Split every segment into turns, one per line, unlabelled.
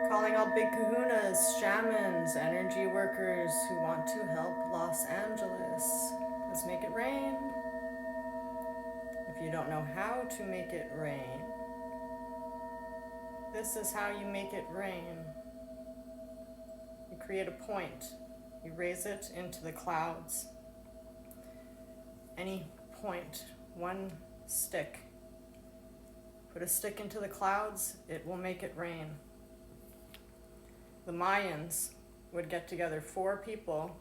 Calling all big kahunas, shamans, energy workers who want to help Los Angeles. Let's make it rain. If you don't know how to make it rain, this is how you make it rain. You create a point. You raise it into the clouds. Any point, one stick. Put a stick into the clouds, it will make it rain. The Mayans would get together, 4 people,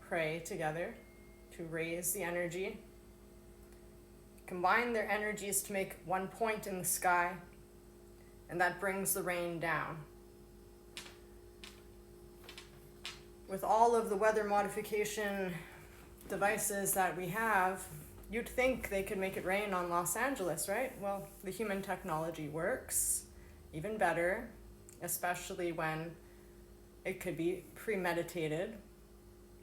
pray together to raise the energy, combine their energies to make one point in the sky, and that brings the rain down. With all of the weather modification devices that we have, you'd think they could make it rain on Los Angeles, right? Well, the human technology works even better, especially when it could be premeditated.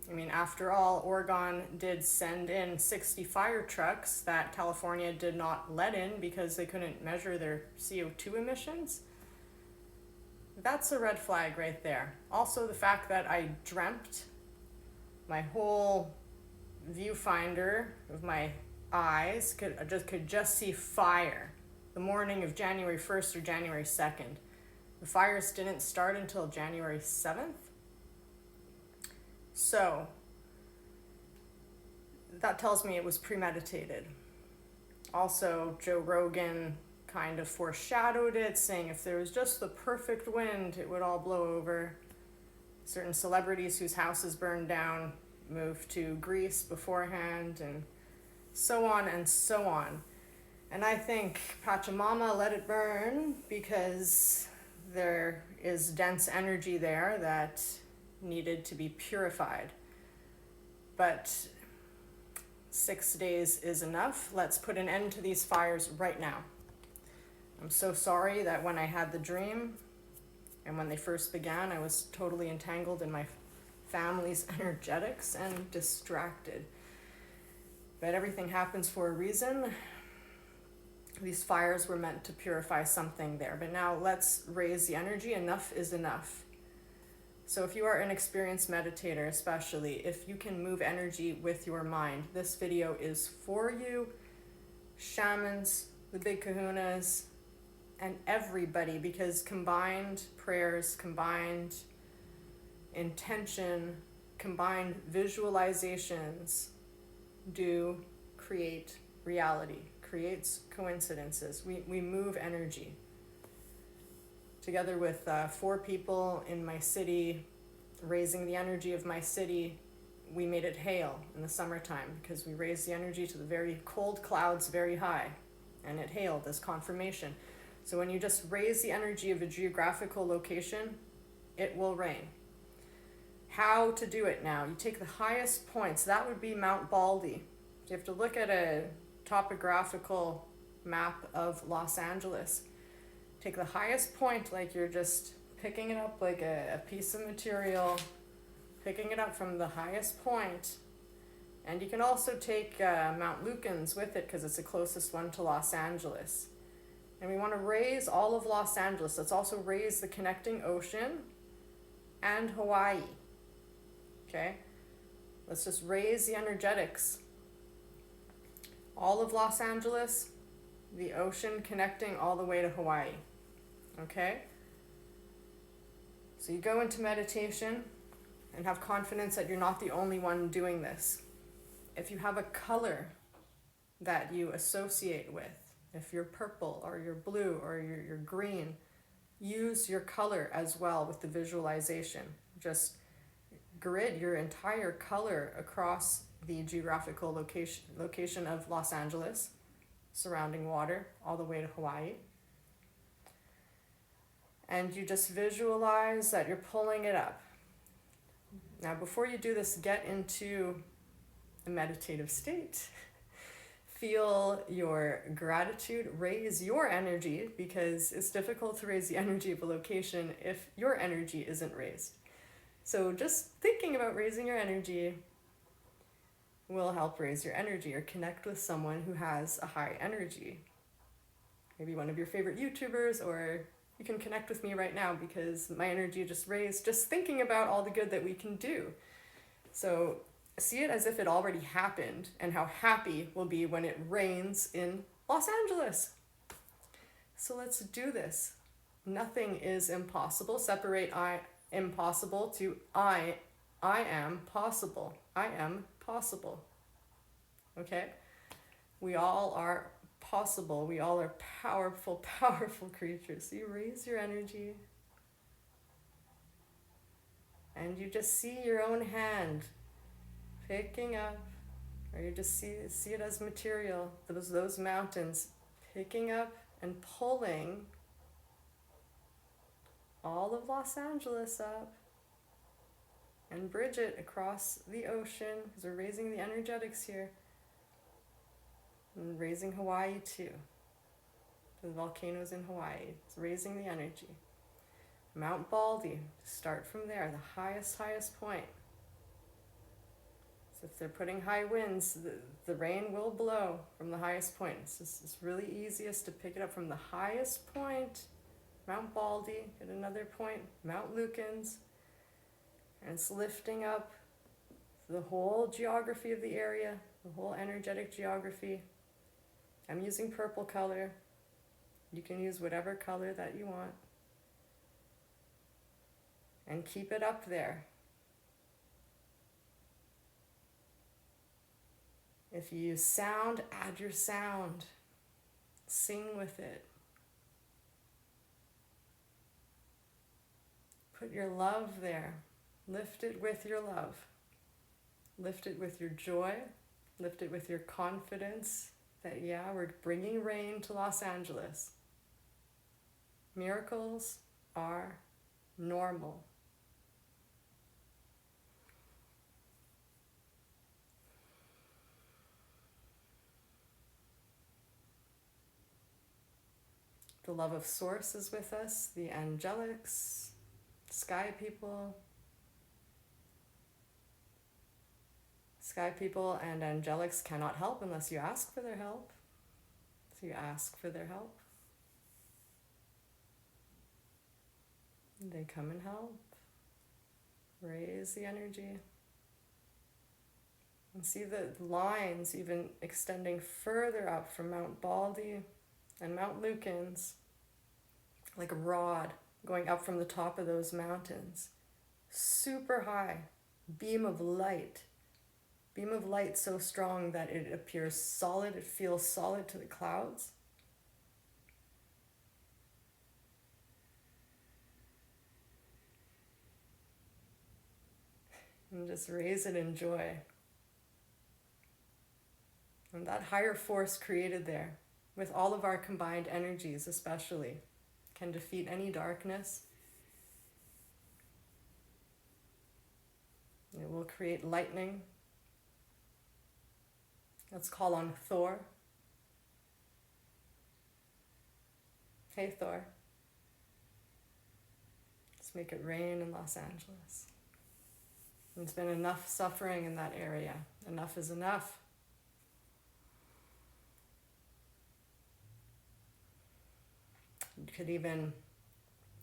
I mean, after all, Oregon did send in 60 fire trucks that California did not let in because they couldn't measure their CO2 emissions. That's a red flag right there. Also, the fact that I dreamt my whole viewfinder of my eyes could just see fire the morning of January 1st or January 2nd. The fires didn't start until January 7th. So that tells me it was premeditated. Also, Joe Rogan kind of foreshadowed it, saying if there was just the perfect wind, it would all blow over. Certain celebrities whose houses burned down moved to Greece beforehand, and so on and so on. And I think Pachamama let it burn because there is dense energy there that needed to be purified. But 6 days is enough. Let's put an end to these fires right now. I'm so sorry that when I had the dream and when they first began, I was totally entangled in my family's energetics and distracted. But everything happens for a reason. These fires were meant to purify something there. But now let's raise the energy. Enough is enough. So if you are an experienced meditator, especially if you can move energy with your mind, this video is for you. Shamans, the big kahunas, and everybody, because combined prayers, combined intention, combined visualizations do create reality, creates coincidences. We move energy. Together with 4 people in my city, raising the energy of my city, we made it hail in the summertime because we raised the energy to the very cold clouds very high, and it hailed as confirmation. So when you just raise the energy of a geographical location, it will rain. How to do it now? You take the highest points. That would be Mount Baldy. You have to look at a topographical map of Los Angeles. Take the highest point, like you're just picking it up like a piece of material, picking it up from the highest point. And you can also take Mount Lukens with it because it's the closest one to Los Angeles. And we want to raise all of Los Angeles. Let's also raise the connecting ocean and Hawaii. Okay? Let's just raise the energetics. All of Los Angeles, the ocean connecting all the way to Hawaii. Okay? So you go into meditation and have confidence that you're not the only one doing this. If you have a color that you associate with, if you're purple or you're blue or you're green, use your color as well with the visualization. Just grid your entire color across the geographical location of Los Angeles, surrounding water, all the way to Hawaii. And you just visualize that you're pulling it up. Now, before you do this, get into a meditative state. Feel your gratitude, raise your energy, because it's difficult to raise the energy of a location if your energy isn't raised. So just thinking about raising your energy will help raise your energy, or connect with someone who has a high energy. maybe one of your favorite YouTubers, or you can connect with me right now because my energy just raised just thinking about all the good that we can do. So see it as if it already happened and how happy we'll be when it rains in Los Angeles. So let's do this. Nothing is impossible. Separate impossible to I am possible. I am possible. Okay? We all are possible. We all are powerful, powerful creatures. So you raise your energy and you just see your own hand picking up, or you just see it as material, those mountains picking up and pulling all of Los Angeles up, and Bridget across the ocean, because we're raising the energetics here, and raising Hawaii too. The volcanoes in Hawaii, it's raising the energy. Mount Baldy, start from there, the highest point. So if they're putting high winds, the rain will blow from the highest point. It's really easiest to pick it up from the highest point, Mount Baldy, at another point, Mount Lukens, and it's lifting up the whole geography of the area, the whole energetic geography. I'm using purple color. You can use whatever color that you want. And keep it up there. If you use sound, add your sound. Sing with it. Put your love there. Lift it with your love. Lift it with your joy. Lift it with your confidence that, yeah, we're bringing rain to Los Angeles. Miracles are normal. The love of Source is with us, the angelics, sky people. Sky people and angelics cannot help unless you ask for their help. So you ask for their help. They come and help. Raise the energy. And see the lines even extending further up from Mount Baldy and Mount Lukens, like a rod going up from the top of those mountains. Super high, beam of light so strong that it appears solid, it feels solid to the clouds. And just raise it in joy. And that higher force created there, with all of our combined energies especially, can defeat any darkness. It will create lightning. Let's call on Thor. Hey Thor. Let's make it rain in Los Angeles. There's been enough suffering in that area. Enough is enough. You could even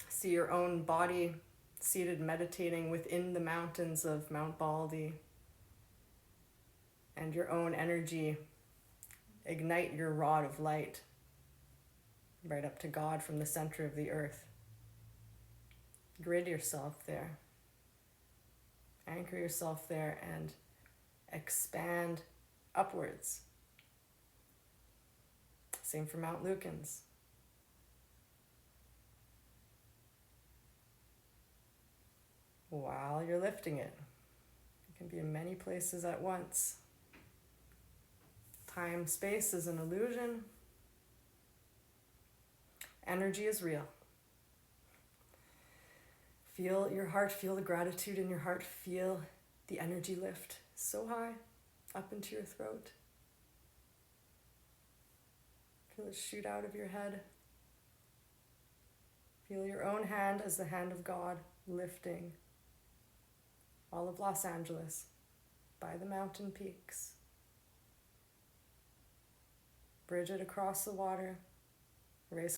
see your own body seated meditating within the mountains of Mount Baldy, and your own energy ignite your rod of light right up to God from the center of the earth. Grid yourself there. Anchor yourself there and expand upwards. Same for Mount Lukens. While you're lifting it, you can be in many places at once. Time, space is an illusion. Energy is real. Feel your heart, feel the gratitude in your heart, feel the energy lift so high up into your throat. Feel it shoot out of your head. Feel your own hand as the hand of God lifting all of Los Angeles by the mountain peaks. Bridge it across the water, Race